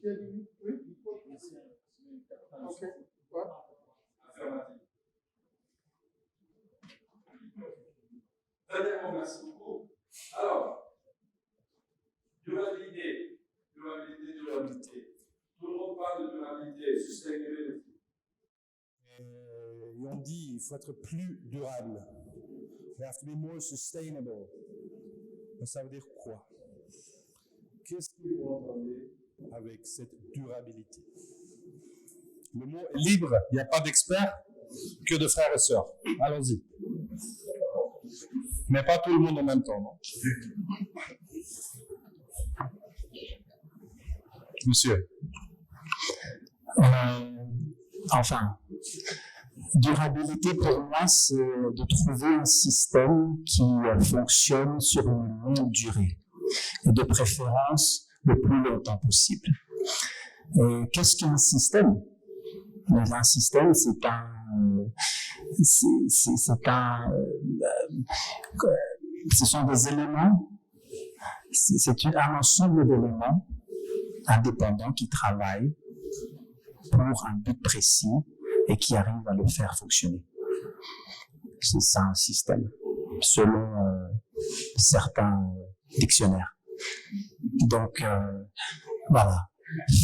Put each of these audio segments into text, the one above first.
Ok. Ouais. Très bien, merci beaucoup. Alors, durabilité. Tout le monde parle de durabilité, sustainability. On dit il faut être plus durable. We have to be more sustainable. Mais ça veut dire quoi? Qu'est-ce que vous entendez avec cette durabilité? Le mot est libre, il n'y a pas d'experts que de frères et sœurs. Allons-y. Mais pas tout le monde en même temps, non? Monsieur. Enfin, durabilité pour moi, c'est de trouver un système qui fonctionne sur une longue durée, et de préférence le plus longtemps possible. Et qu'est-ce qu'un système? Un système, ce sont des éléments, c'est un ensemble d'éléments indépendants qui travaillent pour un but précis et qui arrivent à le faire fonctionner. C'est ça un système, selon certains dictionnaires. Donc, voilà.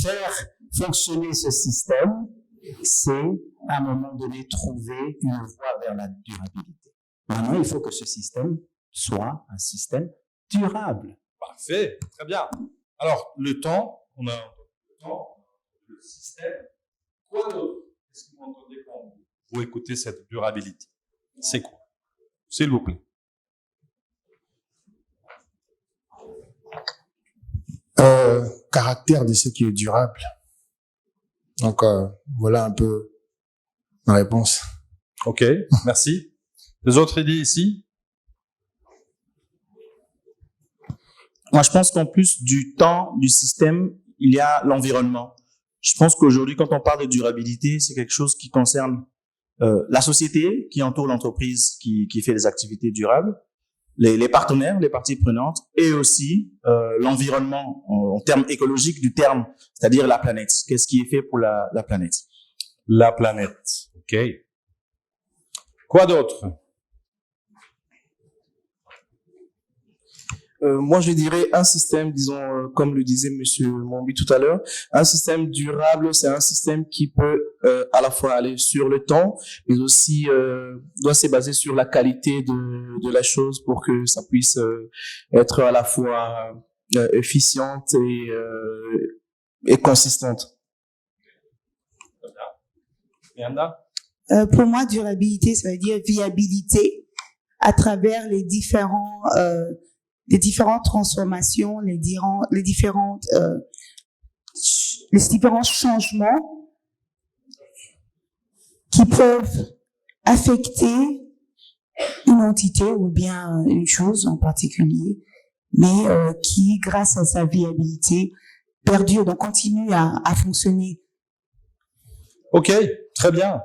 Faire fonctionner ce système, c'est à un moment donné trouver une voie vers la durabilité. Maintenant, il faut que ce système soit un système durable. Parfait, très bien. Alors, le temps, on a le temps, le système. Quoi d'autre? Est-ce que vous entendez quand vous écoutez cette durabilité? C'est quoi? S'il vous plaît. Caractère de ce qui est durable. Donc, voilà un peu ma réponse. Ok, merci. Les autres idées ici? Moi, je pense qu'en plus du temps, du système, il y a l'environnement. Je pense qu'aujourd'hui, quand on parle de durabilité, c'est quelque chose qui concerne la société qui entoure l'entreprise qui fait des activités durables, les partenaires, les parties prenantes, et aussi l'environnement en termes écologiques du terme, c'est-à-dire la planète. Qu'est-ce qui est fait pour la planète? La planète, ok. Quoi d'autre? Moi, je dirais un système, disons, comme le disait Monsieur Mombi tout à l'heure, un système durable, c'est un système qui peut à la fois aller sur le temps, mais aussi doit se baser sur la qualité de la chose pour que ça puisse être à la fois efficiente et consistante. Pour moi, durabilité, ça veut dire viabilité à travers les différentes transformations, les différents changements qui peuvent affecter une entité ou bien une chose en particulier, mais qui, grâce à sa viabilité, perdure, donc continue à fonctionner. Ok, très bien.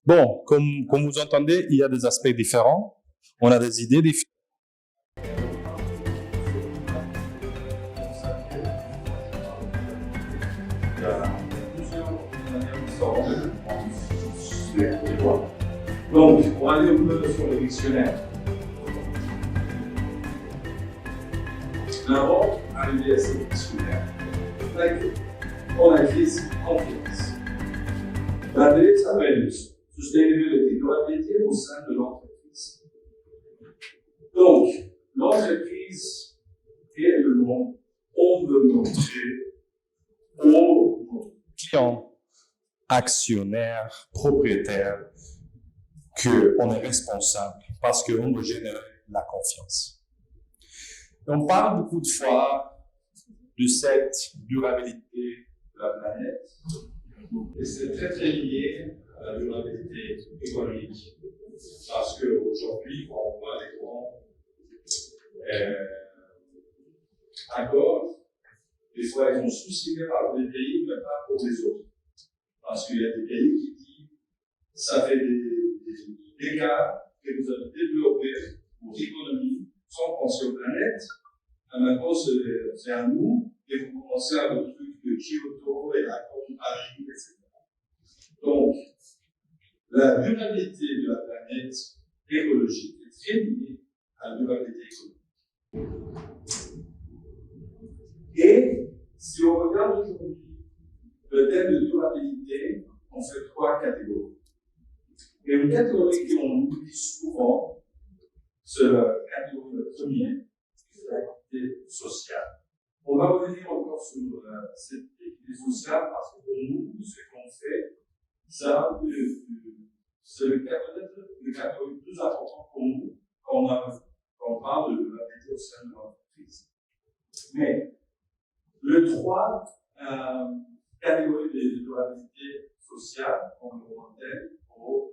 Bon, comme vous entendez, il y a des aspects différents. On a des idées différentes. Donc, on va aller un peu sur le dictionnaire. D'abord, arriver à ce dictionnaire, on a écrit confiance. La D s'appelle sustainability, durabilité au sein de l'entreprise. Donc, l'entreprise est le nom, on veut montrer aux clients, actionnaires, propriétaires, qu'on est responsable parce qu'on veut générer la confiance. On parle beaucoup de fois de cette durabilité de la planète et c'est très très lié à la durabilité économique parce qu'aujourd'hui, quand on voit les grands accords, des fois ils sont sous-signés par des pays mais pas pour les autres. Parce qu'il y a des pays qui disent ça fait des dégâts que vous avez développés pour l'économie sans penser aux planètes. Et maintenant, c'est à nous et vous commencez à vos trucs de Kyoto pour les accords de Paris, etc. Donc, la durabilité de la planète écologique est très liée à la durabilité économique. Et si on regarde aujourd'hui le thème de durabilité, on fait 3 catégories. Et une catégorie qu'on oublie souvent, c'est la catégorie première, c'est l'activité sociale. On va revenir encore sur cette activité sociale parce que pour nous, ce qu'on fait, ça, c'est le catégorie plus important pour nous quand on parle de la vie au sein de l'entreprise. Mais le 3 catégories de durabilité sociale, environnementale,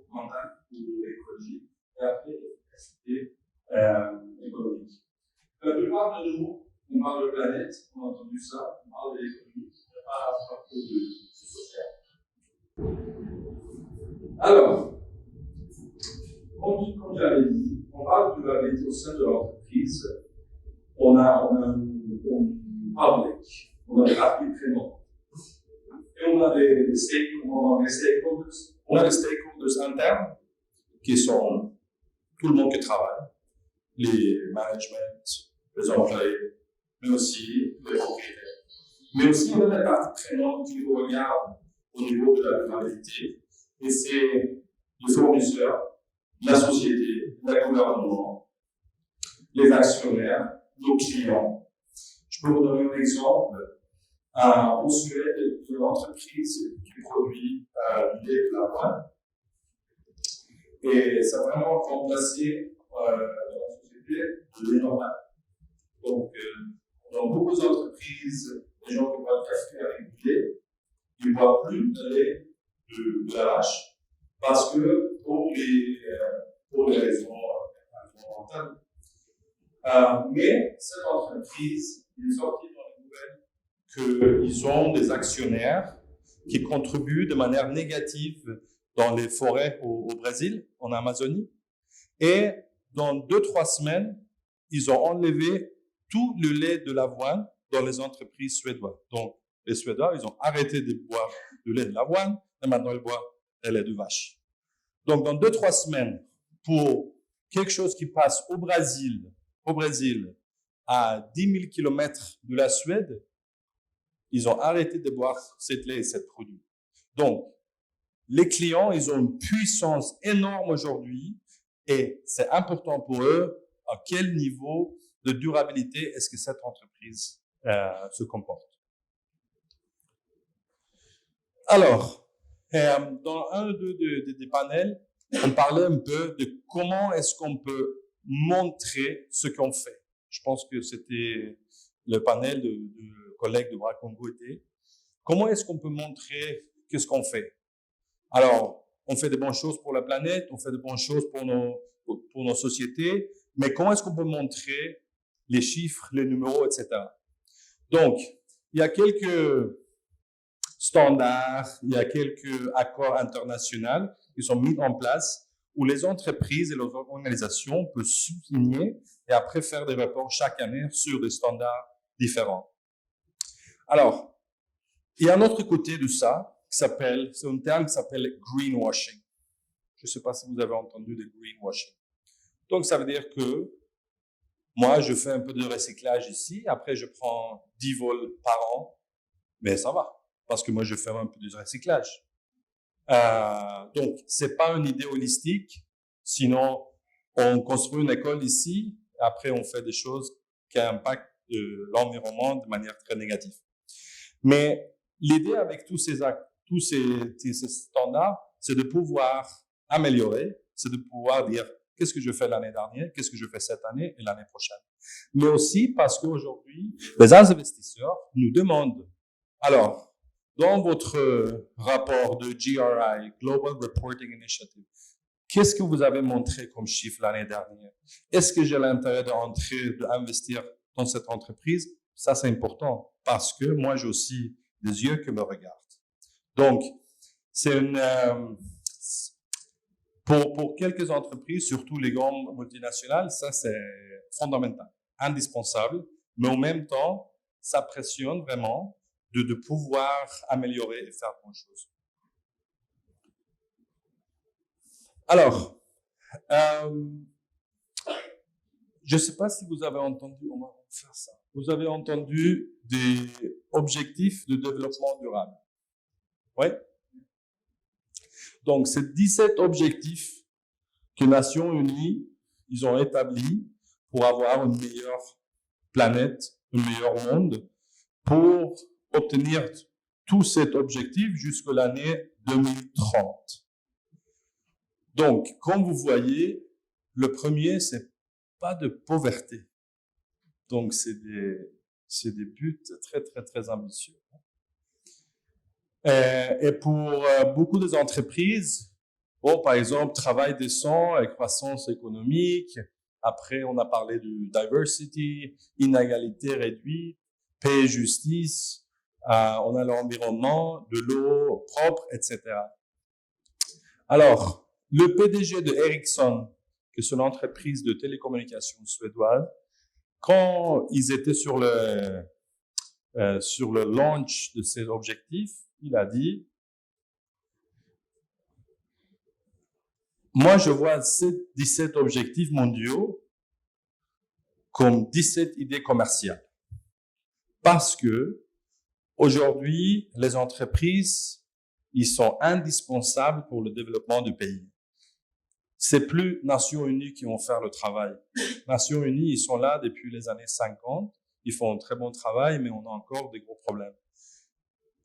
mentale ou écologique, et après l'efficacité économique. La plupart de nous, on parle de planète, on a entendu ça, on parle de l'économie, mais pas trop de social. Alors, comme j'avais dit, on parle de durabilité au sein de l'entreprise. On a public, on a des parties prenantes. Et on a des stakeholders. On a des stakeholders internes qui sont tout le monde qui travaille, les management, les employés, mais aussi les propriétaires. Mais aussi, on a des parties prenantes qui nous regardent au niveau de la durabilité. Et c'est les fournisseurs, la société, le gouvernement, les actionnaires, nos clients. Je peux vous donner un exemple. En Suède, il y a une entreprise qui produit du lait de l'avoine. Et ça a vraiment remplacé dans la société le lait normal. Donc, dans beaucoup d'entreprises, les gens qui boivent le café avec du lait, ils ne boivent plus de lait de la vache parce que pour les raisons environnementales. Mais cette entreprise est sortie dans les nouvelles qu'ils ont des actionnaires qui contribuent de manière négative dans les forêts au Brésil, en Amazonie. Et dans 2-3 semaines, ils ont enlevé tout le lait de l'avoine dans les entreprises suédoises. Donc, les Suédois, ils ont arrêté de boire du lait de l'avoine et maintenant ils boivent le lait de vache. Donc, dans 2-3 semaines, pour quelque chose qui passe au Brésil, à 10 000 km de la Suède, ils ont arrêté de boire cette lait et ce produit. Donc, les clients, ils ont une puissance énorme aujourd'hui et c'est important pour eux à quel niveau de durabilité est-ce que cette entreprise se comporte. Alors, dans un ou deux des panels, on parlait un peu de comment est-ce qu'on peut montrer ce qu'on fait. Je pense que c'était le panel de collègues de Bracongo était. Comment est-ce qu'on peut montrer qu'est-ce qu'on fait? Alors, on fait de bonnes choses pour la planète, on fait de bonnes choses pour nos sociétés, mais comment est-ce qu'on peut montrer les chiffres, les numéros, etc. Donc, il y a quelques standards, il y a quelques accords internationaux qui sont mis en place où les entreprises et les organisations peuvent souligner et après faire des rapports chaque année sur des standards différents. Alors, il y a un autre côté de ça c'est un terme qui s'appelle greenwashing. Je ne sais pas si vous avez entendu de greenwashing. Donc, ça veut dire que moi, je fais un peu de recyclage ici, après je prends 10 vols par an, mais ça va, parce que moi, je fais un peu de recyclage. Donc, c'est pas une idée holistique, sinon on construit une école ici, après on fait des choses qui impactent l'environnement de manière très négative. Mais l'idée avec tous ces standards, c'est de pouvoir améliorer, c'est de pouvoir dire qu'est-ce que je fais l'année dernière, qu'est-ce que je fais cette année et l'année prochaine. Mais aussi parce qu'aujourd'hui, les investisseurs nous demandent, alors, dans votre rapport de GRI, Global Reporting Initiative, qu'est-ce que vous avez montré comme chiffre l'année dernière? Est-ce que j'ai l'intérêt d'investir dans cette entreprise? Ça, c'est important parce que moi, j'ai aussi des yeux qui me regardent. Donc, c'est pour quelques entreprises, surtout les grandes multinationales, ça, c'est fondamental, indispensable, mais en même temps, ça pressionne vraiment de pouvoir améliorer et faire bonne chose. Alors, je ne sais pas si vous avez entendu, on va faire ça. Vous avez entendu des objectifs de développement durable. Oui? Donc, c'est 17 objectifs que Nations Unies, ils ont établis pour avoir une meilleure planète, un meilleur monde, pour obtenir tout cet objectif jusqu'à l'année 2030. Donc, comme vous voyez, le premier, c'est pas de pauvreté. Donc, c'est des buts très, très, très ambitieux. Et pour beaucoup des entreprises, bon, par exemple, travail décent et croissance économique. Après, on a parlé du diversity, inégalité réduite, paix et justice. On a l'environnement, de l'eau propre, etc. Alors, le PDG de Ericsson, que c'est une entreprise de télécommunications suédoise, quand ils étaient sur le launch de ces objectifs, il a dit, moi, je vois ces 17 objectifs mondiaux comme 17 idées commerciales. Parce que, aujourd'hui, les entreprises, ils sont indispensables pour le développement du pays. C'est plus Nations Unies qui vont faire le travail. Nations Unies, ils sont là depuis les années 50. Ils font un très bon travail, mais on a encore des gros problèmes.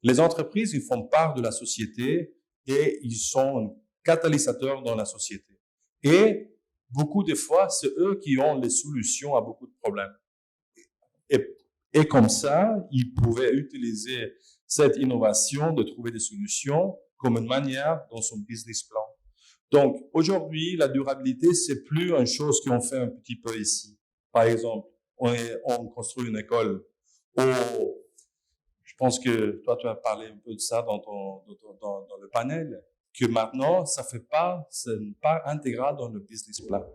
Les entreprises, ils font part de la société et ils sont un catalyseur dans la société. Et beaucoup de fois, c'est eux qui ont les solutions à beaucoup de problèmes. Et comme ça, ils pouvaient utiliser cette innovation de trouver des solutions comme une manière dans son business plan. Donc, aujourd'hui, la durabilité, c'est plus une chose qu'on fait un petit peu ici. Par exemple, on construit une école. Je pense que toi, tu as parlé un peu de ça dans le panel, que maintenant, c'est une part intégrale dans le business plan.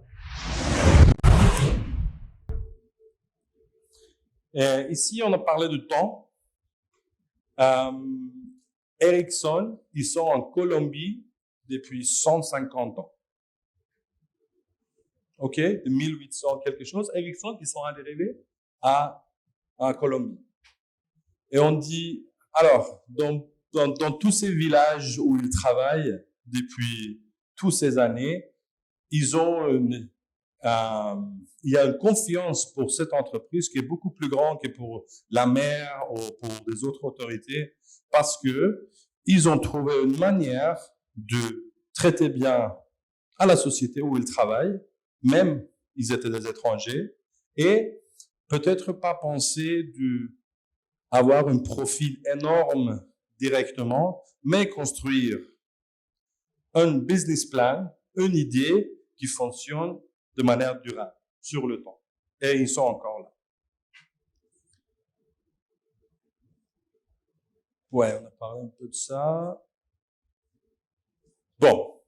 Et ici, on a parlé de temps. Ericsson, ils sont en Colombie depuis 150 ans. OK? De 1800 quelque chose. Ericsson, ils sont arrivés à Colombie. Et on dit, alors, dans tous ces villages où ils travaillent depuis toutes ces années, ils ont il y a une confiance pour cette entreprise qui est beaucoup plus grande que pour la maire ou pour des autres autorités, parce que ils ont trouvé une manière de traiter bien à la société où ils travaillent, même ils étaient des étrangers, et peut-être pas penser avoir un profil énorme directement, mais construire un business plan, une idée qui fonctionne de manière durable, sur le temps. Et ils sont encore là. Ouais, on a parlé un peu de ça. Bon,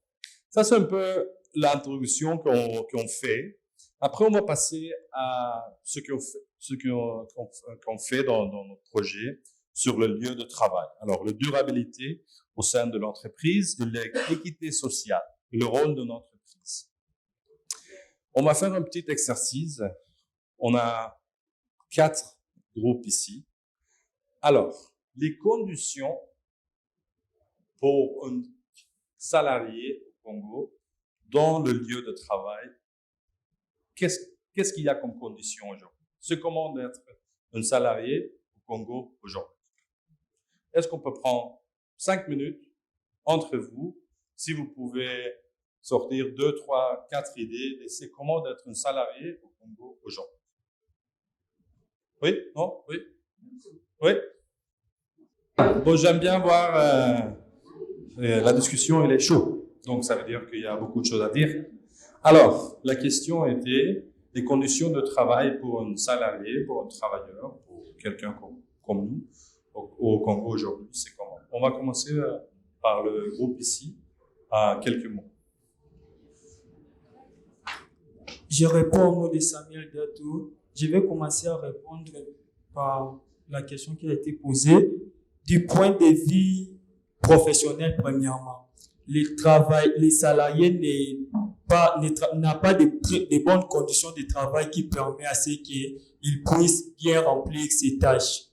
ça c'est un peu l'introduction qu'on fait. Après, on va passer à ce qu'on fait dans notre projet sur le lieu de travail. Alors, la durabilité au sein de l'entreprise, de l'équité sociale, le rôle de l'entreprise. On va faire un petit exercice. On a 4 groupes ici. Alors, les conditions pour un salarié au Congo dans le lieu de travail, qu'est-ce qu'il y a comme condition aujourd'hui? C'est comment d'être un salarié au Congo aujourd'hui? Est-ce qu'on peut prendre 5 minutes entre vous, si vous pouvez sortir 2, 3, 4 idées, et c'est comment d'être un salarié au Congo aujourd'hui? Oui? Non? Oui? Oui? Bon, j'aime bien voir la discussion, elle est chaude. Donc, ça veut dire qu'il y a beaucoup de choses à dire. Alors, la question était les conditions de travail pour un salarié, pour un travailleur, pour quelqu'un comme nous, au Congo aujourd'hui, c'est comment? On va commencer par le groupe ici, à quelques mots. Je réponds au nom de Samuel Dato. Je vais commencer à répondre par la question qui a été posée. du point de vue professionnel, premièrement, les salariés n'a pas de bonnes conditions de travail qui permettent à ce qu'ils puissent bien remplir ses tâches.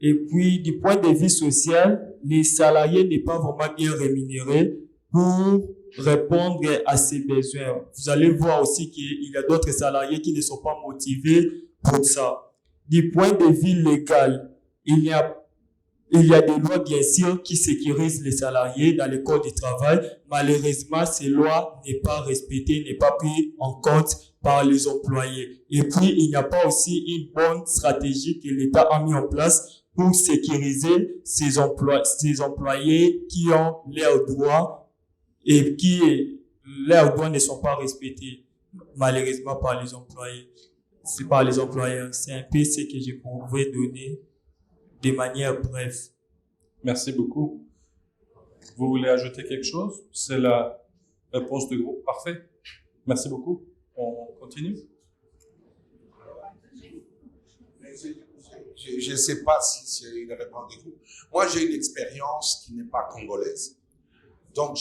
Et puis, du point de vue social, les salariés n'est pas vraiment bien rémunérés pour répondre à ses besoins. Vous allez voir aussi qu'il y a d'autres salariés qui ne sont pas motivés pour ça. Du point de vue légal, il y a des lois, bien sûr, qui sécurisent les salariés dans le code du travail. Malheureusement, ces lois n'est pas respectées, n'est pas prises en compte par les employés. Et puis, il n'y a pas aussi une bonne stratégie que l'État a mis en place pour sécuriser ces employés qui ont leurs droits et leurs droits ne sont pas respectés, malheureusement, par les employés. C'est par les employeurs. C'est un peu ce que je pouvais donner de manière brève. Merci beaucoup. Vous voulez ajouter quelque chose? C'est la réponse du groupe. Parfait. Merci beaucoup. On continue. Je ne sais pas si c'est une réponse du groupe. Moi, j'ai une expérience qui n'est pas congolaise. Donc,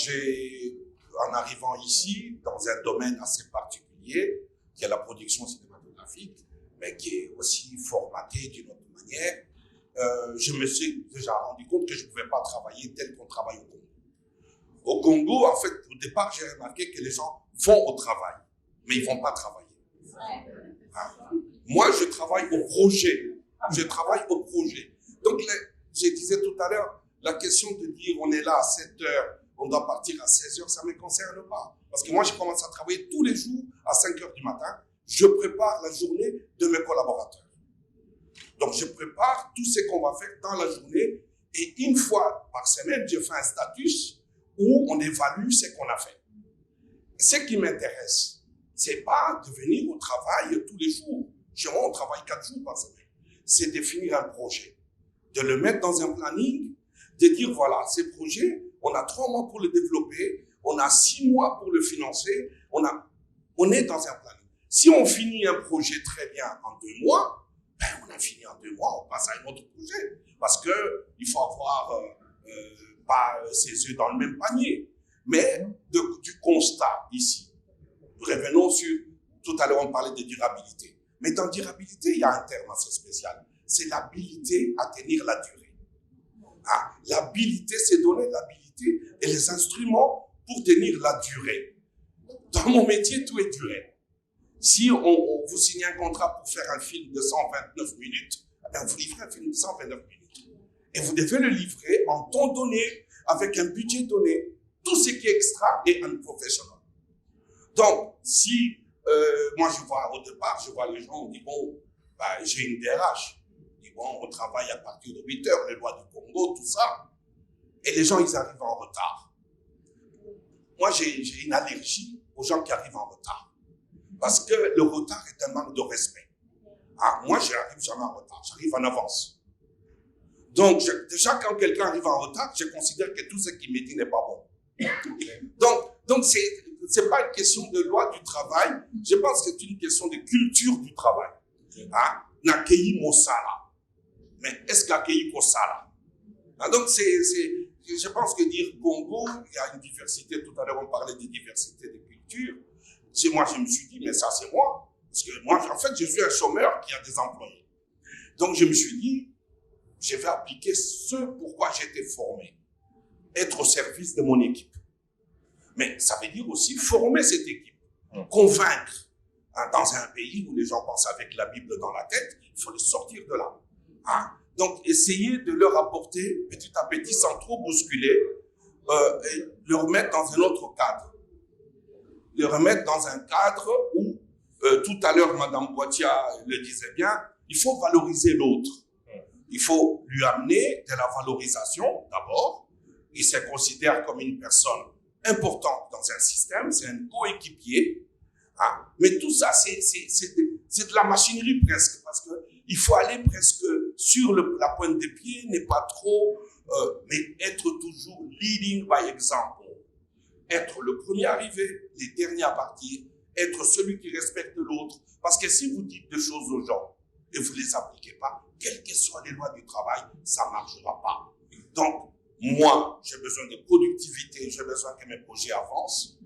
en arrivant ici, dans un domaine assez particulier, qui est la production cinématographique, mais qui est aussi formaté d'une autre manière, je me suis déjà rendu compte que je ne pouvais pas travailler tel qu'on travaille au Congo. Au Congo, en fait, au départ, j'ai remarqué que les gens vont au travail, mais ils ne vont pas travailler. Moi, je travaille au projet. Je travaille au projet. Donc, je disais tout à l'heure, la question de dire on est là à 7 heures, on doit partir à 16 heures, ça ne me concerne pas. Parce que moi, je commence à travailler tous les jours à 5 heures du matin. Je prépare la journée de mes collaborateurs. Donc, je prépare tout ce qu'on va faire dans la journée. Et une fois par semaine, je fais un status où on évalue ce qu'on a fait. Ce qui m'intéresse, c'est pas de venir au travail tous les jours. Chez moi, on travaille 4 jours par semaine. C'est définir un projet, de le mettre dans un planning, de dire voilà, ces projets, on a 3 mois pour le développer, on a 6 mois pour le financer, on est dans un planning. Si on finit un projet très bien en 2 mois, ben on a fini en 2 mois, on passe à un autre projet. Parce que il faut avoir pas ses œufs dans le même panier. Mais du constat ici, revenons sur, tout à l'heure on parlait de durabilité. Mais dans durabilité, il y a un terme assez spécial. C'est l'habilité à tenir la durée. L'habilité, c'est donner l'habilité et les instruments pour tenir la durée. Dans mon métier, tout est durée. Si on vous signe un contrat pour faire un film de 129 minutes, ben vous livrez un film de 129 minutes. Et vous devez le livrer en temps donné, avec un budget donné. Tout ce qui est extra est un professionnel. Donc, si moi, au départ, je vois les gens, on dit, bon, j'ai une DRH. On dit, bon, on travaille à partir de 8 heures, les lois du Congo, tout ça. Et les gens, ils arrivent en retard. Moi, j'ai une allergie aux gens qui arrivent en retard. Parce que le retard est un manque de respect. Moi, je n'arrive jamais en retard, j'arrive en avance. Donc, déjà, quand quelqu'un arrive en retard, je considère que tout ce qu'il me dit n'est pas bon. Donc c'est pas une question de loi du travail, je pense que c'est une question de culture du travail. N'accueillir Mossala. Mais est-ce qu'accueillir Mossala? Donc je pense que dire Congo, il y a une diversité, tout à l'heure on parlait de diversité de culture. Moi je me suis dit, mais ça c'est moi. Parce que moi, en fait, je suis un chômeur qui a des employés. Donc je me suis dit, je vais appliquer ce pourquoi j'ai été formé. Être au service de mon équipe. Mais ça veut dire aussi former cette équipe, convaincre. Dans un pays où les gens pensent avec la Bible dans la tête, il faut les sortir de là. Donc, essayer de leur apporter petit à petit, sans trop bousculer, et le remettre dans un autre cadre. Le remettre dans un cadre où, tout à l'heure, Madame Boitia le disait bien, il faut valoriser l'autre. Il faut lui amener de la valorisation, d'abord. Il se considère comme une personne importante dans un système, c'est un coéquipier. Mais tout ça, c'est de la machinerie presque, parce que il faut aller presque sur la pointe des pieds, n'est pas trop, mais être toujours leading by example. Être le premier arrivé, les derniers à partir, être celui qui respecte l'autre. Parce que si vous dites des choses aux gens et vous les appliquez pas, quelles que soient les lois du travail, ça marchera pas. moi, j'ai besoin de productivité, j'ai besoin que mes projets avancent.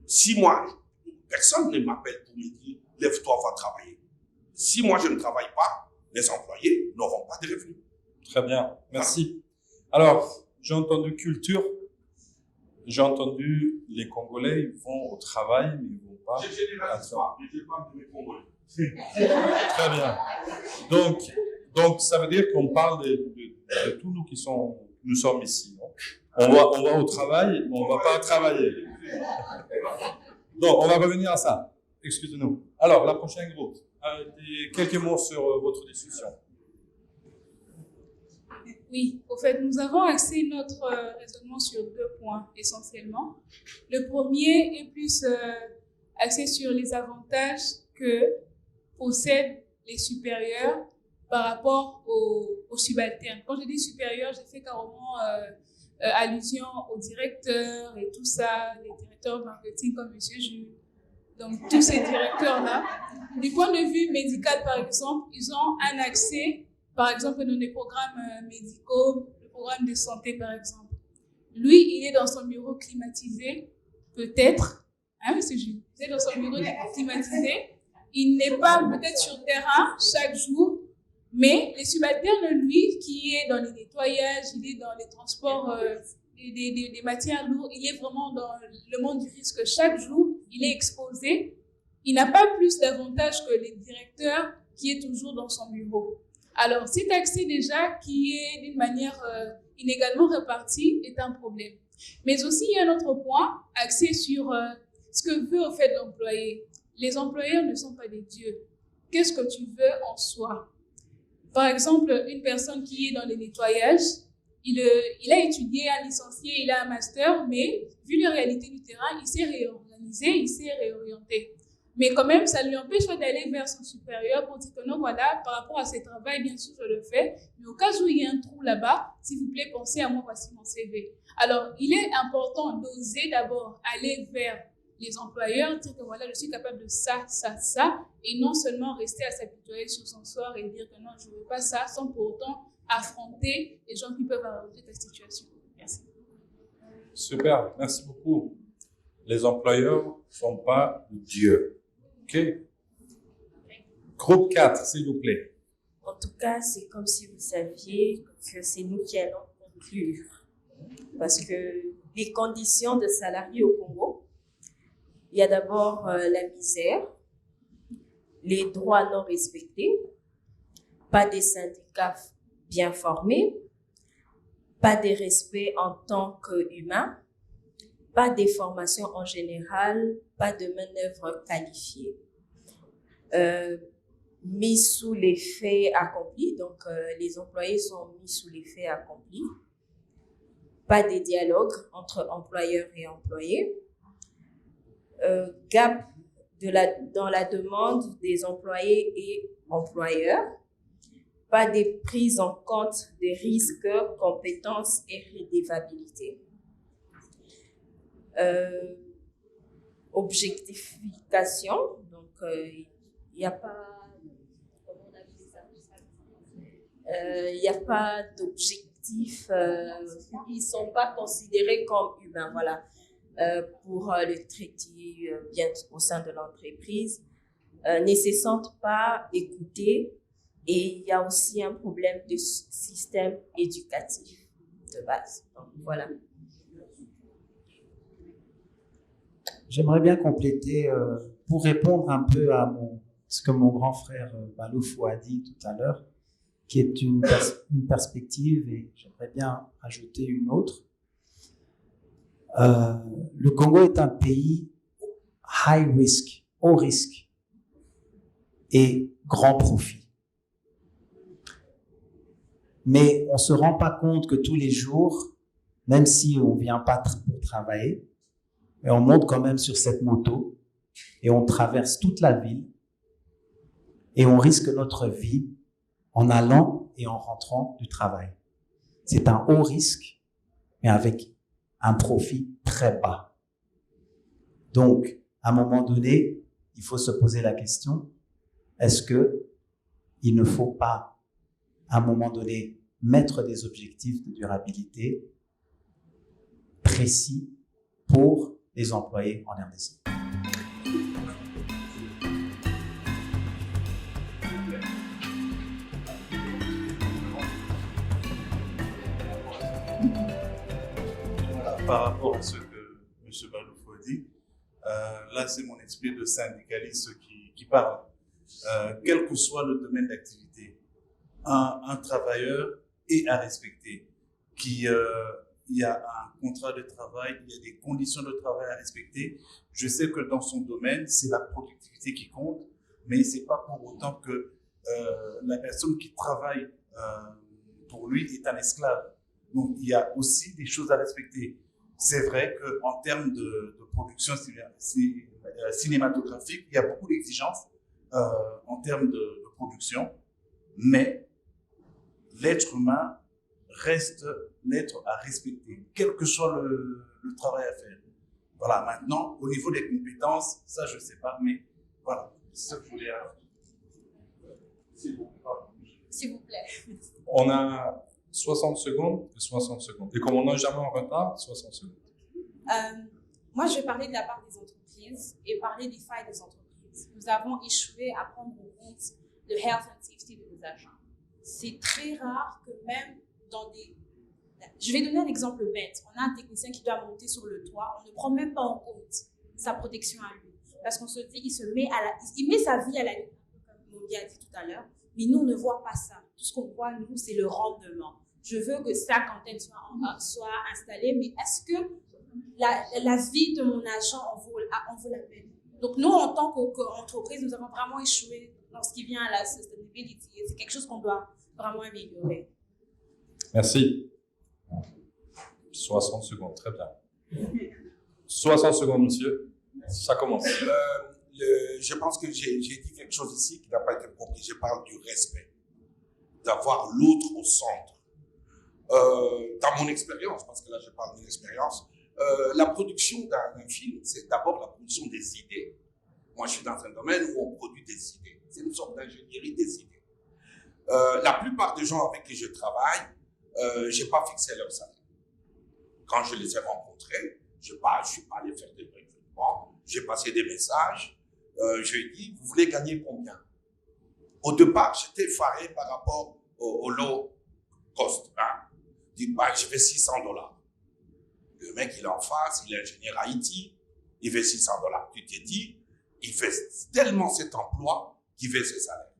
Si moi, personne ne m'appelle pour me dire, lève-toi, va travailler. Si moi, je ne travaille pas, les employés n'auront pas de revenus. Très bien, merci. Alors, j'ai entendu culture, j'ai entendu les Congolais, ils vont au travail, mais ils vont pas. Je généralise pas, mais je parle de mes Congolais. Très bien. Donc, ça veut dire qu'on parle de tous nous nous sommes ici. Non? On va au travail, mais on va pas travailler. Donc, on va revenir à ça. Excusez-nous. Alors, la prochaine groupe. Quelques mots sur votre discussion. Oui, au fait, nous avons axé notre raisonnement sur 2 points essentiellement. Le premier est plus axé sur les avantages que possèdent les supérieurs par rapport aux subalternes. Quand je dis supérieurs, je fais carrément allusion aux directeurs et tout ça, les directeurs marketing comme M. Jules. Donc, tous ces directeurs-là, du point de vue médical, par exemple, ils ont un accès, par exemple, dans les programmes médicaux, le programme de santé, par exemple. Lui, il est dans son bureau climatisé, peut-être, hein, M. Jules, il est dans son bureau climatisé, il n'est pas peut-être sur le terrain chaque jour, mais les subalternes, lui, qui est dans les nettoyages, il est dans les transports des matières lourdes, il est vraiment dans le monde du risque chaque jour, il est exposé. Il n'a pas plus d'avantages que les directeurs qui est toujours dans son bureau. Alors, cet accès déjà qui est d'une manière inégalement répartie est un problème. Mais aussi, il y a un autre point axé sur ce que veut au fait l'employé. Les employeurs ne sont pas des dieux. Qu'est-ce que tu veux en soi? Par exemple, une personne qui est dans les nettoyages, il a étudié, un licencié, il a un master, mais vu les réalités du terrain, il s'est réorganisé, il s'est réorienté. Mais quand même, ça lui empêche d'aller vers son supérieur pour dire que non, voilà, par rapport à ce travail, bien sûr, je le fais, mais au cas où il y a un trou là-bas, s'il vous plaît, pensez à moi, voici mon CV. Alors, il est important d'oser d'abord aller vers les employeurs, dire que voilà, je suis capable de ça, ça, ça, et non seulement rester à s'apitoyer sur son sort et dire que non, je ne veux pas ça, sans pour autant affronter les gens qui peuvent arranger ta situation. Merci. Super, merci beaucoup. Les employeurs ne sont pas Dieu. OK? Groupe 4, s'il vous plaît. En tout cas, c'est comme si vous saviez que c'est nous qui allons conclure. Parce que les conditions de salariés au Congo, il y a d'abord la misère, les droits non respectés, pas des syndicats bien formés, pas de respect en tant qu'humain, pas de formation en général, pas de main-d'œuvre qualifiée. Mis sous les faits accomplis, donc les employés sont mis sous les faits accomplis, pas de dialogue entre employeurs et employés, gap dans la demande des employés et employeurs, pas de prise en compte des risques, compétences et redevabilité. Objectification, donc il n'y a pas, comment on appelle ça, il n'y a pas d'objectifs, ils ne sont pas considérés comme humains, voilà, pour le traiter bien au sein de l'entreprise, ne se sentent pas écoutés. Et il y a aussi un problème de système éducatif de base. Donc, voilà. J'aimerais bien compléter pour répondre un peu à ce que mon grand frère Baloufou a dit tout à l'heure, qui est une perspective, et j'aimerais bien ajouter une autre. Le Congo est un pays high risk, haut risque et grand profit. Mais on ne se rend pas compte que tous les jours, même si on ne vient pas pour travailler, mais on monte quand même sur cette moto et on traverse toute la ville et on risque notre vie en allant et en rentrant du travail. C'est un haut risque, mais avec un profit très bas. Donc, à un moment donné, il faut se poser la question, est-ce que il ne faut pas à un moment donné, mettre des objectifs de durabilité précis pour les employés en RDC. Par rapport à ce que M. Baloufo dit, là c'est mon esprit de syndicaliste qui parle. Quel que soit le domaine d'activité, un travailleur est à respecter. Il y a un contrat de travail, il y a des conditions de travail à respecter. Je sais que dans son domaine, c'est la productivité qui compte, mais c'est pas pour autant que la personne qui travaille pour lui est un esclave. Donc il y a aussi des choses à respecter. C'est vrai qu'en termes de production cinématographique, il y a beaucoup d'exigences en termes de production, mais l'être humain reste l'être à respecter, quel que soit le travail à faire. Voilà, maintenant, au niveau des compétences, ça je ne sais pas, mais voilà, c'est ça que je voulais S'il vous plaît. On a 60 secondes et 60 secondes. Et comme on n'est jamais en retard, 60 secondes. Moi, je vais parler de la part des entreprises et parler des failles des entreprises. Nous avons échoué à prendre en compte le health and safety de nos agents. C'est très rare que même dans des... Je vais donner un exemple bête. On a un technicien qui doit monter sur le toit. On ne prend même pas en compte sa protection à lui. Parce qu'on se dit, il met sa vie à la limite, comme Mogi a dit tout à l'heure. Mais nous, on ne voit pas ça. Tout ce qu'on voit, nous, c'est le rendement. Je veux que sa antenne soit installée, mais est-ce que la vie de mon agent en vaut la peine? Donc, nous, en tant qu'entreprise, nous avons vraiment échoué dans ce qui vient à la sustainability. C'est quelque chose qu'on doit vraiment améliorer. Merci. 60 secondes, très bien. 60 secondes, monsieur. Ça commence. Je pense que j'ai dit quelque chose ici qui n'a pas été compris. Je parle du respect, d'avoir l'autre au centre. Dans mon expérience, parce que là je parle d'une expérience, la production d'un film, c'est d'abord la production des idées. Moi, je suis dans un domaine où on produit des idées. C'est une sorte d'ingénierie des idées. La plupart des gens avec qui je travaille, je n'ai pas fixé leur salaire. Quand je les ai rencontrés, je ne suis pas allé faire des recrutements, j'ai passé des messages, je lui ai dit, vous voulez gagner combien? Au départ, j'étais effaré par rapport au low cost. Hein. Je dis, je fais $600. Le mec, il est en face, il est ingénieur IT, il fait $600. Tu t'es dit, il fait tellement cet emploi qu'il fait ses salaires.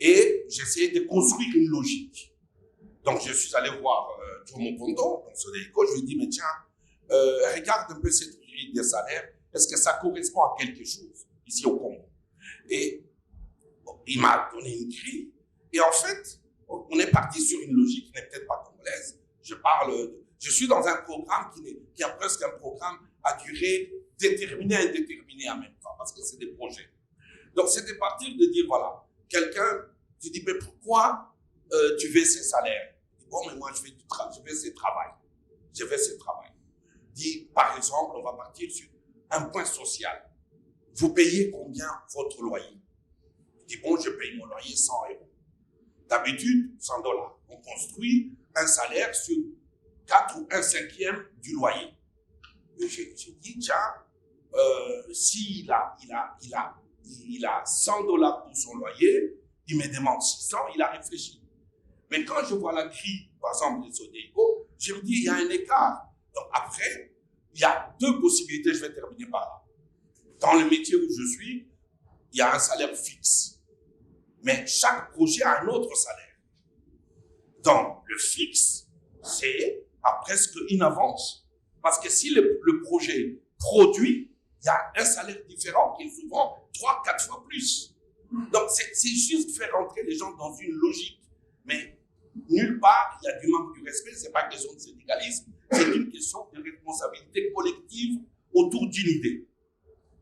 Et j'ai essayé de construire une logique. Donc, je suis allé voir Jomo Pondo, donc Sodeco, je lui ai dit, mais tiens, regarde un peu cette grille des salaires, est-ce que ça correspond à quelque chose ici au Congo? Et il m'a donné une grille. Et en fait, on est parti sur une logique qui n'est peut-être pas congolaise. Je suis dans un programme qui a presque un programme à durée déterminée et indéterminée en même temps, parce que c'est des projets. Donc, c'est de partir de dire, voilà, quelqu'un, tu dis, mais pourquoi tu veux ces salaires? Bon, mais moi, je veux ce travail. Je veux ce travail. Dis, par exemple, on va partir sur un point social. Vous payez combien votre loyer? Je dis, bon, je paye mon loyer 100 €. D'habitude, $100. On construit un salaire sur 4 ou 1/5 du loyer. J'ai dit, tiens, s'il a $100 pour son loyer, il me demande 600, il a réfléchi. Mais quand je vois la grille, par exemple, de Sodeco, je me dis, il y a un écart. Donc après, il y a deux possibilités, je vais terminer par là. Dans le métier où je suis, il y a un salaire fixe. Mais chaque projet a un autre salaire. Donc, le fixe, c'est à presque une avance. Parce que si le projet produit, il y a un salaire différent qui est souvent 3-4 fois plus. Donc, c'est juste faire rentrer les gens dans une logique. Mais nulle part, il y a du manque de respect. Ce n'est pas une question de syndicalisme. C'est une question de responsabilité collective autour d'une idée.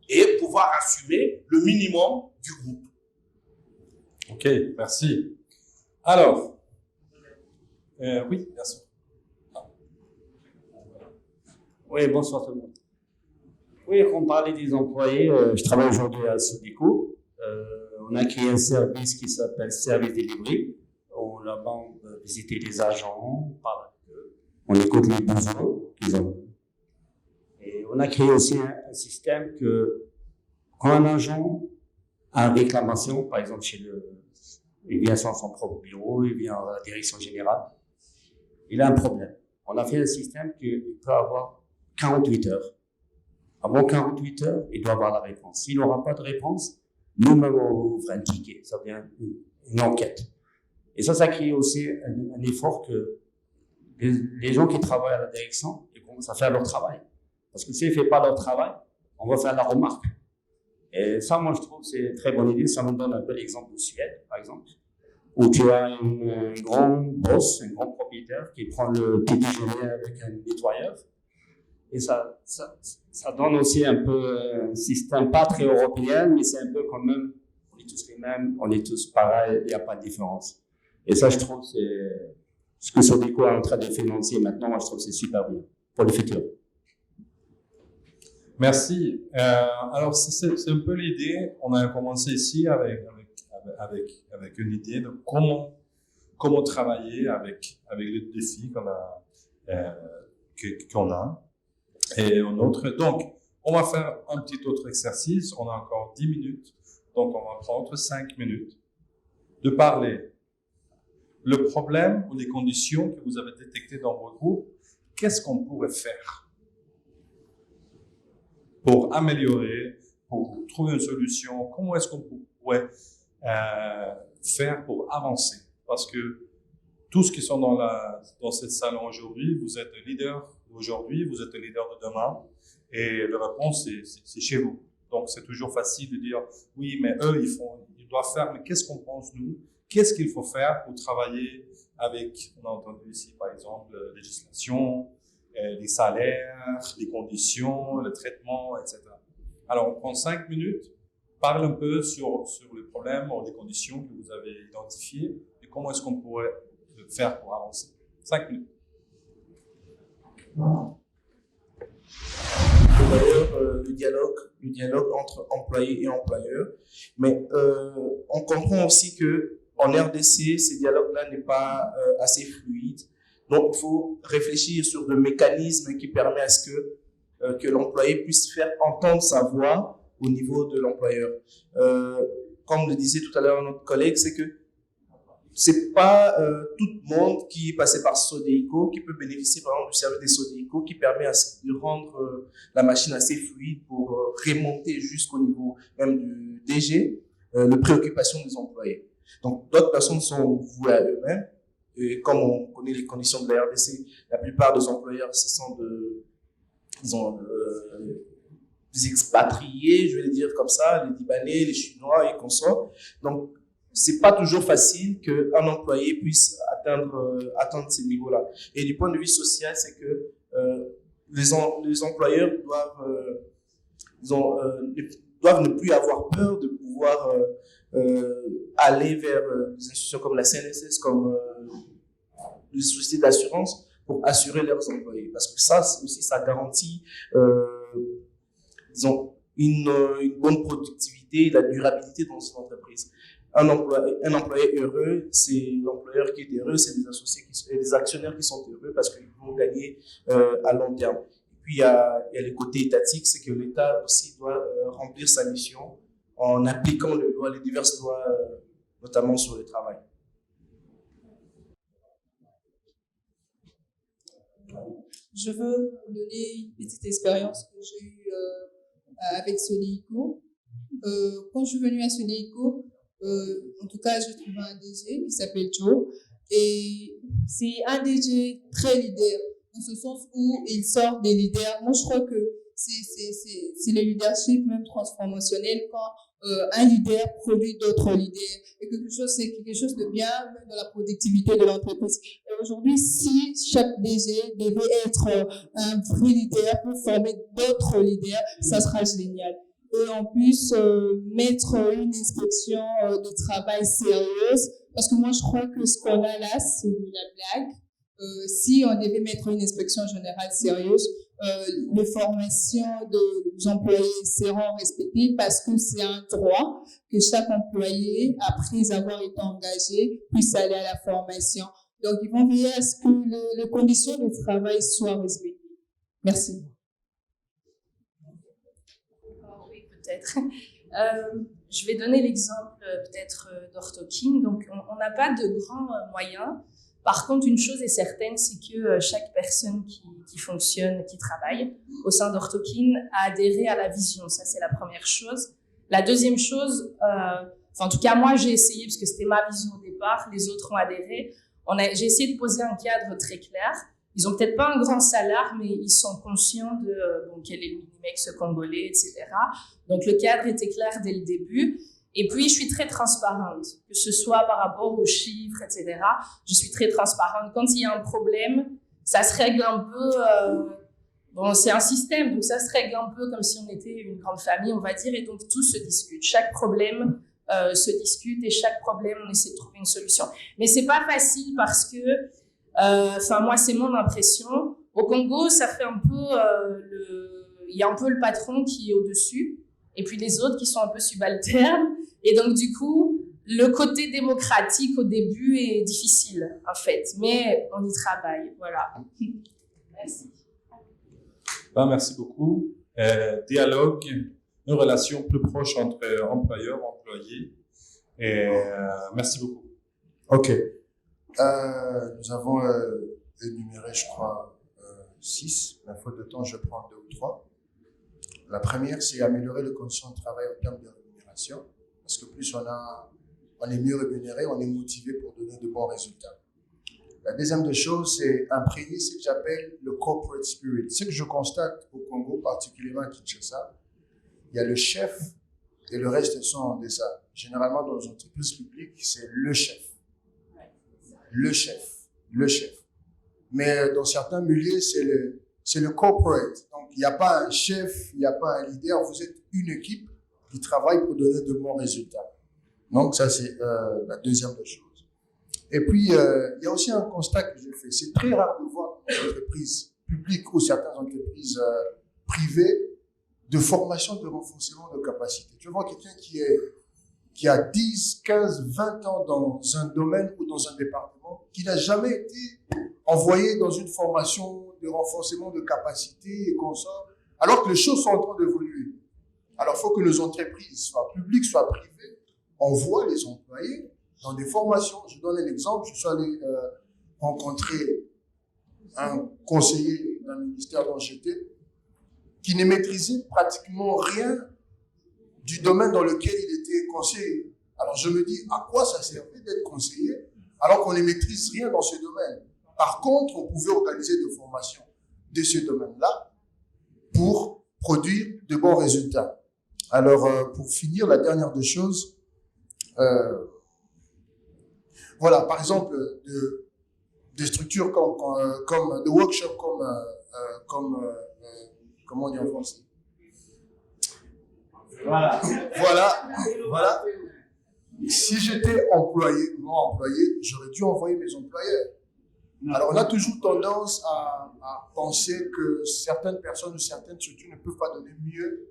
Et pouvoir assumer le minimum du groupe. Ok, merci. Alors, oui, bien sûr. Oui, bonsoir tout le monde. Oui, on parlait des employés. Je travaille aujourd'hui à Sodeco. On a créé un service qui s'appelle Service Delivery. Là-bas, on peut visiter les agents, on parle avec eux, on écoute les besoins qu'ils ont. a créé aussi un système que quand un agent a une réclamation, par exemple il vient sur son propre bureau, il vient à la direction générale, il a un problème. On a fait un système qu'il peut avoir 48 heures. Avant 48 heures, il doit avoir la réponse. S'il n'aura pas de réponse, nous-mêmes, on ouvre un ticket. Ça devient une enquête. Et ça crée aussi un effort que les gens qui travaillent à la direction, ils commencent à faire leur travail. Parce que s'ils ne font pas leur travail, on va faire la remarque. Et ça, moi, je trouve que c'est une très bonne idée. Ça me donne un peu l'exemple de Suède, par exemple, où tu as un grand boss, un grand propriétaire qui prend le petit déjeuner avec un nettoyeur. Et ça donne aussi un peu un système pas très européen, mais c'est un peu quand même, on est tous les mêmes, on est tous pareils, il n'y a pas de différence. Et ça, je trouve, c'est ce que Sodeco est en train de financer maintenant, moi, je trouve que c'est super bien pour le futur. Merci. Alors, c'est un peu l'idée. On a commencé ici avec une idée de comment travailler avec les défis qu'on a. Et donc, on va faire un petit autre exercice. On a encore 10 minutes. Donc, on va prendre 5 minutes de parler le problème ou les conditions que vous avez détectées dans votre groupe. Qu'est-ce qu'on pourrait faire pour améliorer, pour trouver une solution? Comment est-ce qu'on pourrait faire pour avancer? Parce que tous qui sont dans cette salle aujourd'hui, vous êtes le leader d'aujourd'hui, vous êtes le leader de demain, et la réponse, c'est chez vous. Donc, c'est toujours facile de dire, oui, mais eux, ils doivent faire, mais qu'est-ce qu'on pense, nous? Qu'est-ce qu'il faut faire pour travailler avec, on a entendu ici, par exemple, la législation, les salaires, les conditions, le traitement, etc. Alors, on prend 5 minutes, parle un peu sur les problèmes ou les conditions que vous avez identifiées et comment est-ce qu'on pourrait faire pour avancer. 5 minutes. D'ailleurs, le dialogue entre employés et employeurs. Mais on comprend aussi que en RDC, ce dialogue-là n'est pas assez fluide. Donc, il faut réfléchir sur des mécanismes qui permettent à ce que l'employé puisse faire entendre sa voix au niveau de l'employeur. Comme le disait tout à l'heure notre collègue, c'est que c'est pas tout le monde qui est passé par Sodeco qui peut bénéficier par exemple du service des Sodeco qui permet de rendre la machine assez fluide pour remonter jusqu'au niveau même du DG, les préoccupations des employés. Donc, d'autres personnes sont vouées à eux-mêmes. Et comme on connaît les conditions de la RDC, la plupart des employeurs, ce sont des expatriés, je vais le dire comme ça, les Libanais, les Chinois et consorts. Donc, c'est pas toujours facile qu'un employé puisse atteindre ces niveaux-là. Et du point de vue social, c'est que les employeurs doivent ne plus avoir peur de pouvoir aller vers des institutions comme la CNSS, comme les sociétés d'assurance pour assurer leurs employés. Parce que ça aussi, ça garantit une bonne productivité et la durabilité dans une entreprise. Un employé heureux, c'est l'employeur qui est heureux, c'est des associés et des actionnaires qui sont heureux parce qu'ils vont gagner à long terme. Et puis, il y a le côté étatique, c'est que l'État aussi doit remplir sa mission en appliquant les diverses lois, notamment sur le travail. Je veux vous donner une petite expérience que j'ai eue avec Sodeco. Quand je suis venue à Sodeco, en tout cas, j'ai trouvé un DG qui s'appelle Joe. Et c'est un DG très leader, dans ce sens où il sort des leaders. Moi, je crois que c'est le leadership même transformationnel quand un leader produit d'autres leaders. Et c'est quelque chose de bien même dans la productivité de l'entreprise. Et aujourd'hui, si chaque DG devait être un vrai leader pour former d'autres leaders, ça sera génial. Et en plus, mettre une inspection de travail sérieuse, parce que moi, je crois que ce qu'on a là, c'est de la blague. Si on devait mettre une inspection générale sérieuse, les formations des employés seront respectées parce que c'est un droit que chaque employé, après avoir été engagé, puisse aller à la formation. Donc, ils vont veiller à ce que les conditions de travail soient respectées. Merci. peut-être. Je vais donner l'exemple peut-être d'Orthokin. Donc, on n'a pas de grands moyens. Par contre, une chose est certaine, c'est que chaque personne qui fonctionne, qui travaille au sein d'Orthokin a adhéré à la vision. Ça, c'est la première chose. La deuxième chose, en tout cas, moi, j'ai essayé, parce que c'était ma vision au départ, les autres ont adhéré. J'ai essayé de poser un cadre très clair. Ils ont peut-être pas un grand salaire, mais ils sont conscients de quel est le Minimex congolais, etc. Donc, le cadre était clair dès le début. Et puis, je suis très transparente, que ce soit par rapport aux chiffres, etc. Je suis très transparente. Quand il y a un problème, ça se règle un peu... c'est un système, donc ça se règle un peu comme si on était une grande famille, on va dire, et donc tout se discute. Chaque problème se discute et chaque problème, on essaie de trouver une solution. Mais c'est pas facile parce que, moi, c'est mon impression. Au Congo, ça fait un peu il y a un peu le patron qui est au-dessus, et puis les autres qui sont un peu subalternes. Et donc, du coup, le côté démocratique au début est difficile, en fait. Mais on y travaille, voilà. Merci. Merci beaucoup. Dialogue, une relation plus proche entre employeurs et employés. Merci beaucoup. OK. Nous avons énuméré, je crois, 6. La faute de temps, je prends 2 ou 3. La première, c'est améliorer les conditions de travail en termes de rémunération. Parce que plus on est mieux rémunéré, on est motivé pour donner de bons résultats. La deuxième des choses, c'est imprégner ce que j'appelle le corporate spirit. Ce que je constate au Congo, particulièrement à Kinshasa, il y a le chef et le reste sont en dessous. Généralement, dans les entreprises publiques, c'est le chef. Le chef. Le chef. Mais dans certains milieux, c'est le corporate. Donc, il n'y a pas un chef, il n'y a pas un leader. Vous êtes une équipe qui travaille pour donner de bons résultats. Donc, ça, c'est la deuxième des choses. Et puis, il y a aussi un constat que j'ai fait. C'est très rare de voir des entreprises publiques ou certaines entreprises privées de formation, de renforcement de capacité. Tu vois quelqu'un qui a 10, 15, 20 ans dans un domaine ou dans un département, qui n'a jamais été envoyé dans une formation de renforcement de capacité et consorts, alors que les choses sont en train d'évoluer. Alors, il faut que nos entreprises, soit publiques, soit privées, envoient les employés dans des formations. Je donne un exemple. Je suis allé rencontrer un conseiller d'un ministère dont j'étais qui ne maîtrisait pratiquement rien du domaine dans lequel il était conseiller. Alors je me dis, à quoi ça servait d'être conseiller alors qu'on ne maîtrise rien dans ce domaine? Par contre, on pouvait organiser des formations de ce domaine-là pour produire de bons résultats. Alors, pour finir, la dernière des choses, voilà, par exemple, des structures comme des workshops comment on dit en français? Voilà. Si j'étais employé, j'aurais dû envoyer mes employeurs. Alors, on a toujours tendance à penser que certaines personnes ou certaines structures ne peuvent pas donner mieux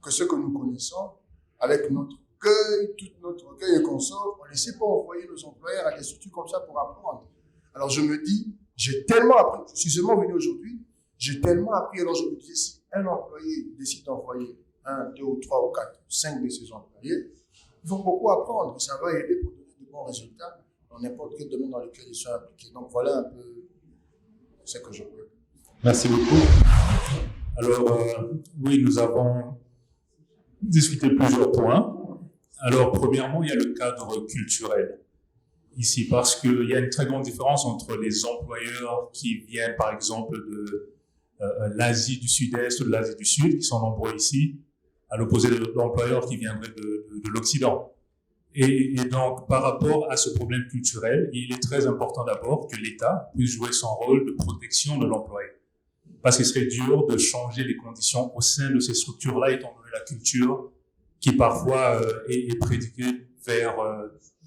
que ce que nous connaissons avec notre cueil, tout notre cueil et consorts. On ne sait pas envoyer nos employeurs à des structures comme ça pour apprendre. Alors, je me dis, j'ai tellement appris, je suis seulement venu aujourd'hui, j'ai tellement appris. Alors, je me dis, si un employé décide d'envoyer 1, 2 ou 3 ou 4 ou 5 de ses employés, ils vont beaucoup apprendre. Ça va aider pour donner de bons résultats dans n'importe quel domaine dans lequel ils sont impliqués. Donc, voilà un peu ce que je peux. Merci beaucoup. Alors, oui, nous avons discuté plusieurs points. Alors, premièrement, il y a le cadre culturel ici, parce qu'il y a une très grande différence entre les employeurs qui viennent, par exemple, de l'Asie du Sud-Est ou de l'Asie du Sud, qui sont nombreux ici, à l'opposé de l'employeur qui viendrait de l'Occident. Et donc, par rapport à ce problème culturel, il est très important d'abord que l'État puisse jouer son rôle de protection de l'employé. Parce qu'il serait dur de changer les conditions au sein de ces structures-là, étant donné la culture qui parfois est prédiquée vers,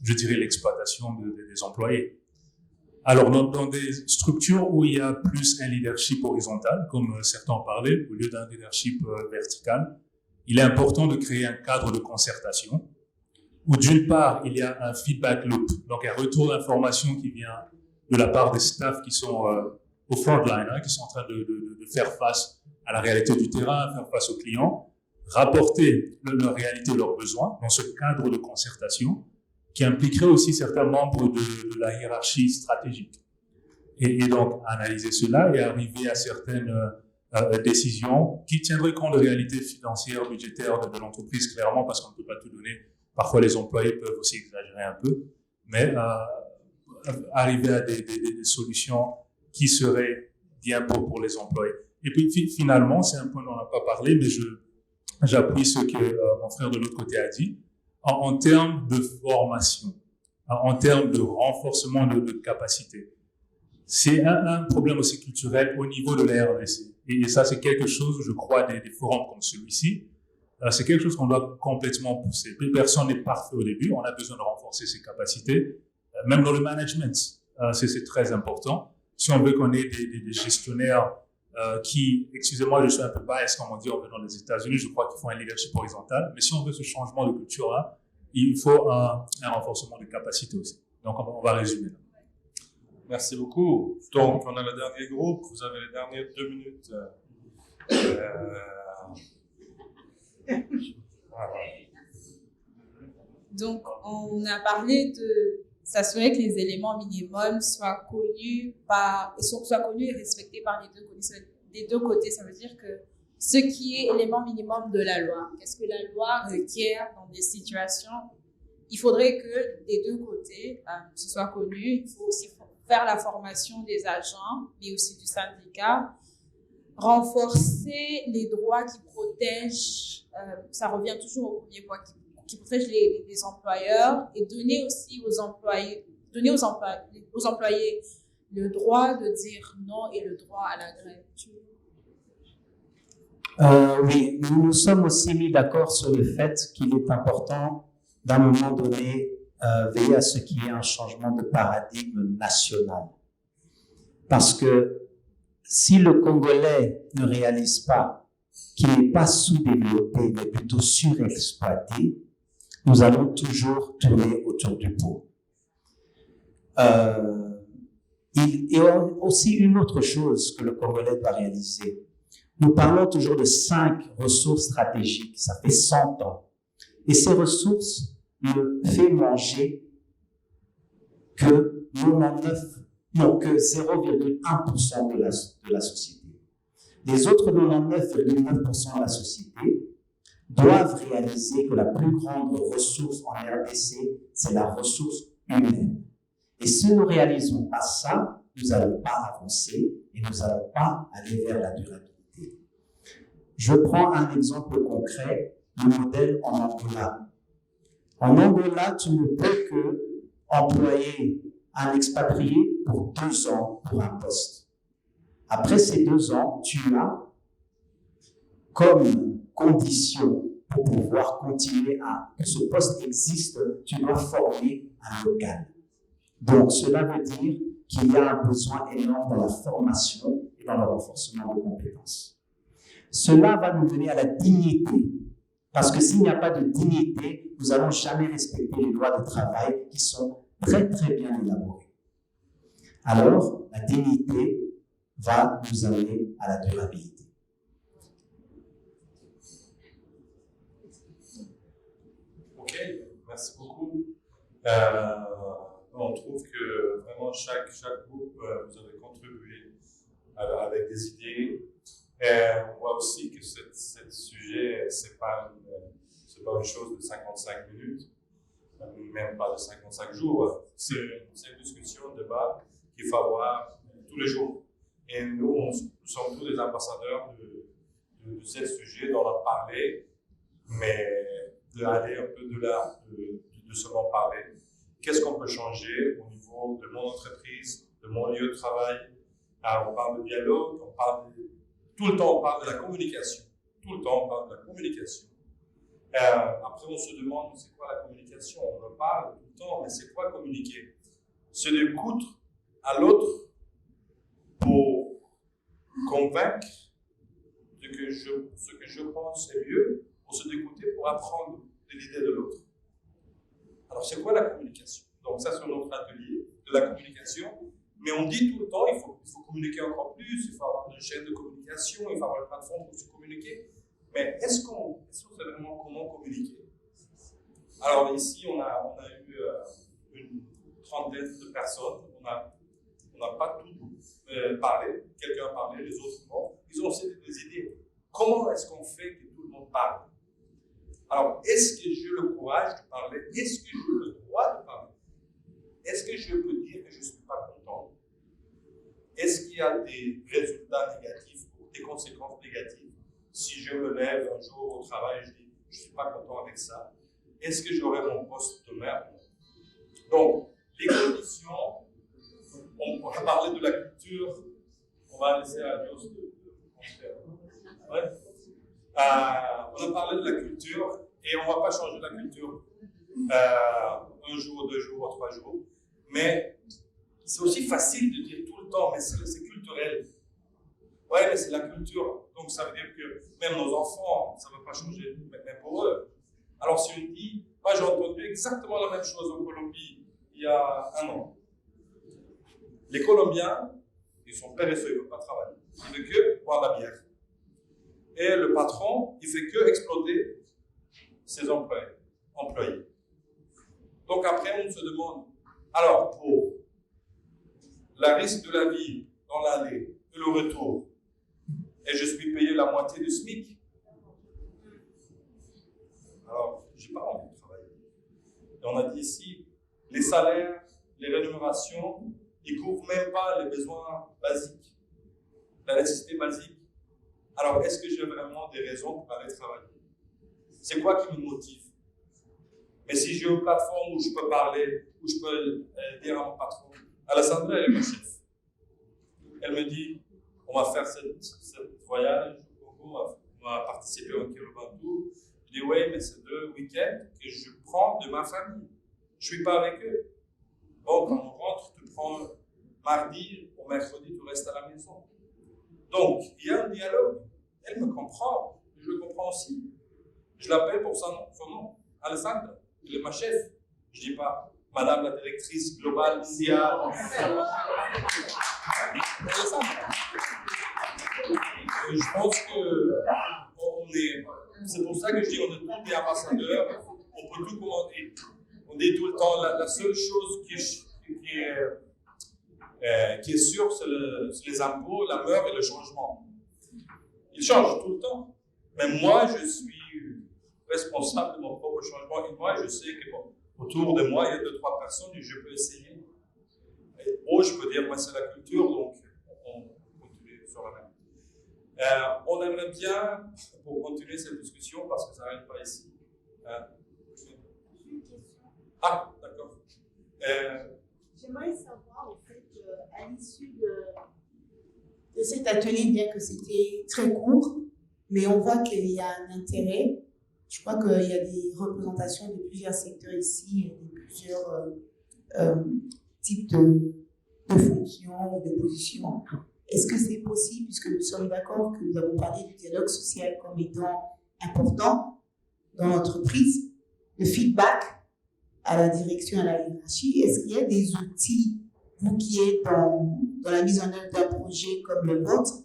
je dirais, l'exploitation des employés. Alors, dans des structures où il y a plus un leadership horizontal, comme certains en parlaient, au lieu d'un leadership vertical, il est important de créer un cadre de concertation où d'une part, il y a un feedback loop, donc un retour d'information qui vient de la part des staffs qui sont au front line, qui sont en train de faire face à la réalité du terrain, faire face aux clients, rapporter leur réalité, leurs besoins dans ce cadre de concertation qui impliquerait aussi certains membres de la hiérarchie stratégique. Et donc, analyser cela et arriver à certaines décisions qui tiendraient compte de réalités financières, budgétaires de l'entreprise, clairement, parce qu'on ne peut pas tout donner. Parfois, les employés peuvent aussi exagérer un peu, mais arriver à des solutions qui seraient bien pour les employés. Et puis, finalement, c'est un point dont on n'a pas parlé, mais j'appuie ce que mon frère de l'autre côté a dit. En termes de formation, en termes de renforcement de capacité, c'est un problème aussi culturel au niveau de la RDC. Et ça, c'est quelque chose, je crois, des forums comme celui-ci, c'est quelque chose qu'on doit complètement pousser. Personne n'est parfait au début, on a besoin de renforcer ses capacités, même dans le management, c'est très important. Si on veut qu'on ait des gestionnaires qui, excusez-moi, je suis un peu bias, comme on dit en venant des États-Unis, je crois qu'il faut un leadership horizontal, mais si on veut ce changement de culture-là, il faut un renforcement de capacité aussi. Donc, on va résumer là. Merci beaucoup. Donc, on a le dernier groupe. Vous avez les dernières 2 minutes. Donc, on a parlé de s'assurer que les éléments minimums soient connus et respectés par les deux côtés. Ça veut dire que ce qui est élément minimum de la loi, qu'est-ce que la loi requiert dans des situations, il faudrait que des deux côtés, ce soit connu. Il faut aussi faire la formation des agents, mais aussi du syndicat, renforcer les droits qui protègent, ça revient toujours au premier point, qui protègent les employeurs, et donner aussi aux employés le droit de dire non et le droit à la grève. Oui, nous nous sommes aussi mis d'accord sur le fait qu'il est important, d'un moment donné, veiller à ce qu'il y ait un changement de paradigme national. Parce que si le Congolais ne réalise pas qu'il n'est pas sous-développé, mais plutôt surexploité, nous allons toujours tourner autour du pot. Et aussi une autre chose que le Congolais doit réaliser. Nous parlons toujours de 5 ressources stratégiques, ça fait 100 ans. Et ces ressources ne fait manger que 0,1% de la société. Les autres 99,9% de la société doivent réaliser que la plus grande ressource en RDC, c'est la ressource humaine. Et si nous ne réalisons pas ça, nous n'allons pas avancer et nous n'allons pas aller vers la durabilité. Je prends un exemple concret, le modèle en Angola. En Angola, tu ne peux que employer un expatrié pour 2 ans pour un poste. Après ces 2 ans, tu as comme condition pour pouvoir continuer que ce poste existe, tu dois former un local. Donc, cela veut dire qu'il y a un besoin énorme dans la formation et dans le renforcement de compétences. Cela va nous mener à la dignité. Parce que s'il n'y a pas de dignité, nous n'allons jamais respecter les lois de travail qui sont très très bien élaborées. Alors, la dignité va nous amener à la durabilité. Ok, merci beaucoup. On trouve que vraiment chaque groupe, vous avez contribué avec des idées. On voit aussi que ce sujet, c'est pas une chose de 55 minutes, même pas de 55 jours. C'est une discussion, un débat qu'il faut avoir tous les jours. Et nous sommes tous des ambassadeurs de ce sujet, d'en parler, mais d'aller un peu de seulement parler. Qu'est-ce qu'on peut changer au niveau de mon entreprise, de mon lieu de travail? Alors, on parle de dialogue, tout le temps on parle de la communication. Tout le temps on parle de la communication. Après on se demande c'est quoi la communication? On en parle tout le temps, mais c'est quoi communiquer? C'est d'écouter à l'autre pour convaincre ce que je pense est mieux, pour se d'écouter pour apprendre de l'idée de l'autre. Alors c'est quoi la communication? Donc ça c'est notre atelier de la communication. Mais on dit tout le temps, il faut communiquer encore plus, il faut avoir une chaîne de communication, il faut avoir une plateforme pour se communiquer. Mais est-ce qu'on Alors ici, on a eu une trentaine de personnes. On n'a pas tout parlé. Quelqu'un a parlé, les autres non. Ils ont aussi des idées. Comment est-ce qu'on fait que tout le monde parle? Alors, est-ce que j'ai le courage de parler? Est-ce que j'ai le droit de parler? Est-ce que je peux dire que je ne suis pas content? Est-ce qu'il y a des résultats négatifs ou des conséquences négatives? Si je me lève un jour au travail et je dis je ne suis pas content avec ça, est-ce que j'aurai mon poste demain? Donc, les conditions, on va parler de la culture, on va laisser à Dios de ouais. On a parlé de la culture et on ne va pas changer la culture un jour, 2 jours, 3 jours. Mais c'est aussi facile de dire tout le temps, mais c'est culturel. Oui, mais c'est la culture. Donc ça veut dire que même nos enfants, ça ne va pas changer, même pour eux. Alors si on dit, moi j'ai entendu exactement la même chose en Colombie il y a 1 an. Les Colombiens, ils sont paresseux, ils ne veulent pas travailler. Ils ne veulent que boire la bière. Et le patron, il ne fait que exploiter ses employés. Donc après, on se demande, alors pour la risque de la vie dans l'aller et le retour, et je suis payé la moitié du SMIC, alors je n'ai pas envie de travailler. Et on a dit ici, les salaires, les rémunérations, ils ne couvrent même pas les besoins basiques, la nécessité basique. Alors, est-ce que j'ai vraiment des raisons pour aller travailler? C'est quoi qui me motive? Mais si j'ai une plateforme où je peux parler, où je peux dire à mon patron, Alessandra, elle est ma chef. Elle me dit, on va faire ce voyage au Congo, on va participer au Kilobantou. Je dis, oui, mais c'est 2 week-ends que je prends de ma famille. Je ne suis pas avec eux. Bon, quand on rentre, tu prends mardi ou mercredi, tu restes à la maison. Donc, il y a un dialogue. Elle me comprend, je le comprends aussi. Je l'appelle pour son nom, Alessandra. Elle est ma chef. Je ne dis pas, Madame la directrice globale mondiale. Et je pense que c'est pour ça que je dis on est tous des ambassadeurs, on peut tout commenter. On dit tout le temps, la seule chose qui est sûre, c'est les impôts, la mort et le changement. Ils changent tout le temps. Mais moi, je suis responsable de mon propre changement. Et moi, je sais que autour de moi, il y a 2-3 personnes et je peux essayer. Ou je peux dire, moi, c'est la culture, donc on continue sur la même. On aimerait bien, pour continuer cette discussion, parce que ça n'arrête pas ici. Ah, d'accord. J'aimerais savoir, en fait, à l'issue de cet atelier, bien que c'était très court, mais on voit qu'il y a un intérêt. Je crois qu'il y a des représentations de plusieurs secteurs ici, de plusieurs types de fonctions ou de positions. Est-ce que c'est possible, puisque nous sommes d'accord que nous avons parlé du dialogue social comme étant important dans l'entreprise, le feedback à la direction, à la hiérarchie, est-ce qu'il y a des outils, vous qui êtes dans la mise en œuvre d'un projet comme le vôtre,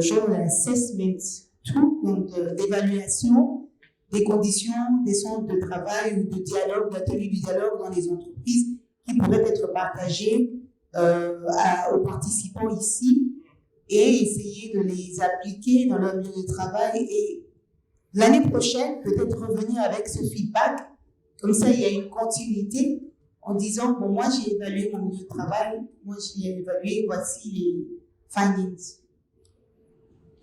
genre l'assessment, tout, donc d'évaluation des conditions des centres de travail ou de dialogue, d'ateliers du dialogue dans les entreprises qui pourraient être partagés aux participants ici et essayer de les appliquer dans leur lieu de travail et l'année prochaine, peut-être revenir avec ce feedback. Comme ça, il y a une continuité en disant, bon, moi, j'ai évalué mon milieu de travail, moi, j'ai évalué, voici les findings.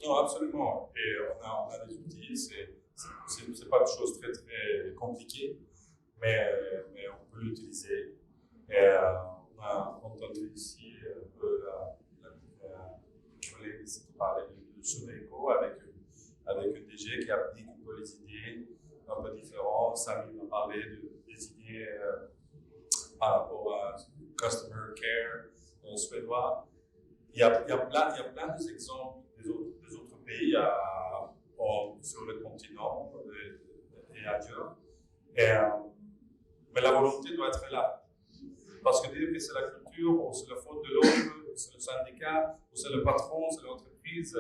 Non, absolument. Et on a des outils, c'est pas une chose très, très compliquée, mais on peut l'utiliser. Et on a entendu ici un peu la collègue ici qui parlait de Soneco avec une DG qui applique un peu les idées un peu différentes. Samy m'a parlé des idées par rapport à Customer Care suédois. Il y a plein d'exemples des autres pays sur le continent et ailleurs. Mais la volonté doit être là. Parce que dire que c'est la culture, ou c'est la faute de l'autre, ou c'est le syndicat, ou c'est le patron, c'est l'entreprise,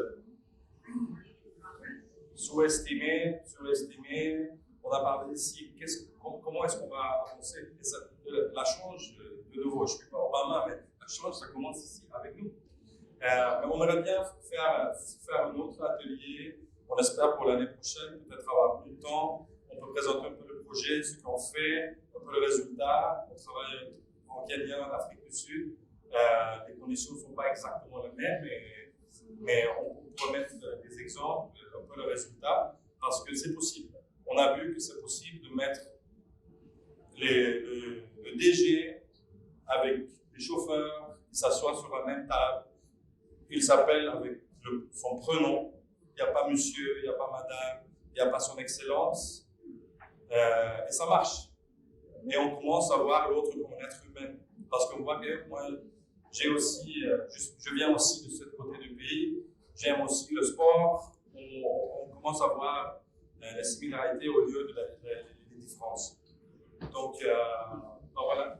sous-estimer, On a parlé ici, comment est-ce qu'on va avancer? Et ça, la change, de nouveau, je ne suis pas Obama, mais la change, ça commence ici avec nous. Mais on aimerait bien faire un autre atelier. On espère pour l'année prochaine, peut-être avoir plus de temps. On peut présenter un peu le projet, ce qu'on fait, un peu le résultat. On travaille en Kenya, en Afrique du Sud. Les conditions ne sont pas exactement les mêmes, mais on peut mettre des exemples, un peu le résultat, parce que c'est possible. On a vu que c'est possible de mettre le DG avec les chauffeurs qui s'assoient sur la même table. Ils s'appellent avec son prénom. Il n'y a pas monsieur, il n'y a pas madame, il n'y a pas son excellence. Et ça marche. Et on commence à voir l'autre comme un être humain. Parce qu'on voit que moi, je viens aussi de ce côté du pays. J'aime aussi le sport. On commence à voir les similarités au lieu des différences. Donc voilà.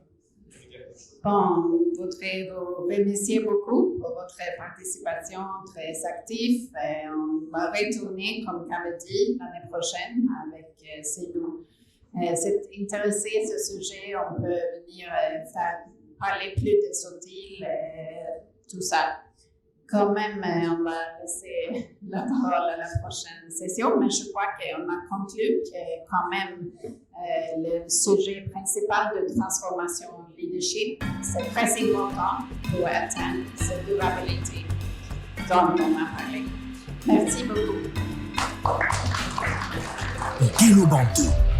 Bon, je voudrais vous remercier beaucoup pour votre participation très active. On va retourner, comme Carla dit, l'année prochaine avec nous. C'est intéressant ce sujet, on peut venir parler plus de Sotil, tout ça. Quand même, on va laisser la parole à la prochaine session, mais je crois qu'on a conclu que quand même le sujet principal de transformation leadership, c'est très important pour atteindre cette durabilité dont on a parlé. Merci beaucoup. Guy Bantu.